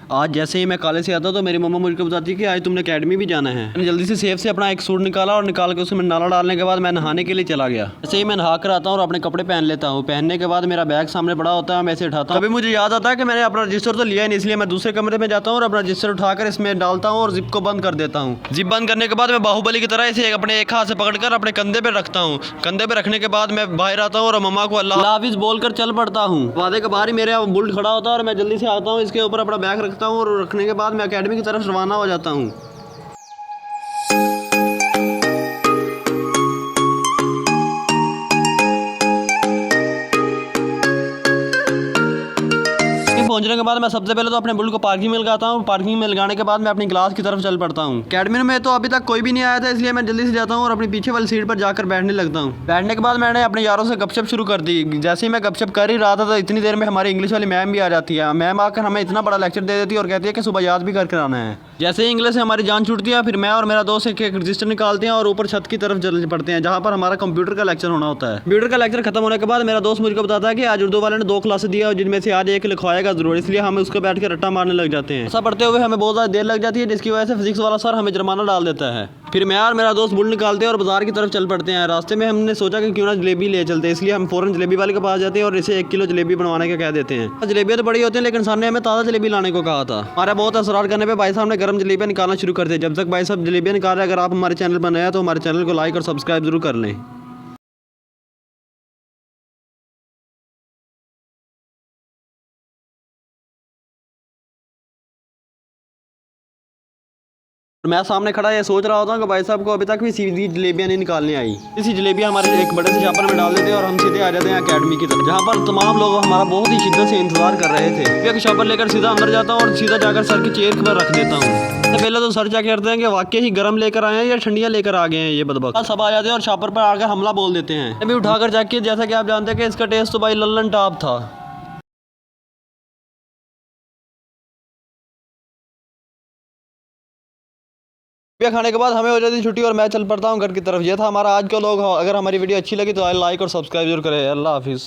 आज जैसे ही मैं कॉलेज से आता तो मेरी मम्मा मुझको बताती है कि आज तुमने अकेडमी भी जाना है। मैंने जल्दी से सेफ से अपना एक सूट निकाला और निकाल के उसमें नाला डालने के बाद मैं नहाने के लिए चला गया। जैसे ही मैं नहा कर आता हूँ और अपने कपड़े पहन लेता हूँ, पहनने के बाद मेरा बैग सामने पड़ा होता है, मैं इसे उठाता हूँ। अभी मुझे याद आता है कि मैंने अपना रजिस्टर तो लिया नहीं, इसलिए मैं दूसरे कमरे में जाता हूँ और अपना रजिस्टर उठाकर इसमें डालता हूँ और जिप को बंद कर देता हूँ। जिप बंद करने के बाद मैं बाहुबली की तरह इसे अपने एक हाथ से पकड़कर अपने कंधे पे रखता हूँ। कंधे पे रखने के बाद मैं बाहर आता हूँ और मम्मा को अल्लाह हाफिज बोलकर चल पड़ता हूँ। वादे के बाहर ही मेरे बुलेट खड़ा होता है और मैं जल्दी से आता हूँ, इसके ऊपर अपना बैग रखता हूँ और रखने के बाद मैं अकेडमी की तरफ रवाना हो जाता हूँ। पहुंचने के बाद मैं सबसे पहले तो अपने बुलेट को पार्किंग में लगाता हूँ। पार्किंग में लगाने के बाद मैं अपनी क्लास की तरफ चल पड़ता हूँ। अकेडमी में तो अभी तक कोई भी नहीं आया था, इसलिए मैं जल्दी से जाता हूँ और अपनी पीछे वाली सीट पर जाकर बैठने लगता हूँ। बैठने के बाद मैंने अपने यारों से गपशप शुरू कर दी। जैसे ही मैं गपशप कर ही रहा था तो इतनी देर में हमारी इंग्लिश वाली मैम भी आ जाती है। मैम आकर हमें इतना बड़ा लेक्चर दे देती है और कहती है कि सुबह याद भी करके आना है। जैसे ही इंग्लिश से हमारी जान छूटती है, फिर मैं और मेरा दोस्त एक रजिस्टर निकालते हैं और ऊपर छत की तरफ चल पड़ते हैं, जहाँ पर हमारा कंप्यूटर का लेक्चर होना होता है। कंप्यूटर का लेक्चर खत्म होने के बाद मेरा दोस्त मुझको बताता है कि आज उर्दू वाले ने 2 क्लासेस दिया और जिनमें से आज एक लिखवाएगा जरूर, इसलिए हम उसको बैठ के रट्टा मारने लग जाते हैं। ऐसा पढ़ते हुए हमें बहुत ज़्यादा देर लग जाती है, जिसकी वजह से फिजिक्स वाला सर हमें जुर्माना डाल देता है। फिर मैं और मेरा दोस्त बुलेट निकालते हैं और बाजार की तरफ चल पड़ते हैं। रास्ते में हमने सोचा कि क्यों ना जलेबी ले चलते हैं, इसलिए हम फौरन जलेबी वाले के पास जाते हैं और इसे 1 किलो जलेबी बनवाने का कह देते हैं। जलेबियाँ तो बड़ी होती हैं, लेकिन सर ने हमें ताज़ा जलेबी लाने को कहा था। हमारा बहुत असरार करने पर भाई साहब ने गर्म जलेबियाँ निकालना शुरू कर दिया। जब तक भाई साहब जलेबियाँ निकाल रहे हैं, अगर आप हमारे चैनल पर नए हैं तो हमारे चैनल को लाइक और सब्सक्राइब जरूर कर लें। मैं सामने खड़ा ये सोच रहा होता हूँ कि भाई साहब को अभी तक भी सीधी जलेबियाँ नहीं निकालने आई। इसी जलेबियाँ हमारे एक बड़े से शॉपर में डाल देते हैं और हम सीधे आ जाते हैं अकेडमी की तरफ, जहाँ पर तमाम लोग हमारा बहुत ही शिद्दत से इंतजार कर रहे थे। एक शॉपर लेकर सीधा अंदर जाता हूँ और सीधा जाकर सर की चेयर पर रख देता हूँ। तो पहले तो सर क्या करते हैं कि वाकई ही गर्म लेकर आए हैं या ठंडियाँ लेकर आ गए हैं ये बदबक। सब आ जाते हैं और शॉपर पर आकर हमला बोल देते हैं। अभी उठाकर जाके जैसा कि आप जानते हैं कि इसका टेस्ट तो भाई लल्लन टॉप था। खाने के बाद हमें हो जाती छुट्टी और मैं चल पड़ता हूँ घर की तरफ। ये था हमारा आज का लोग। अगर हमारी वीडियो अच्छी लगी तो लाइक और सब्सक्राइब जरूर करें। अल्लाह हाफिज़।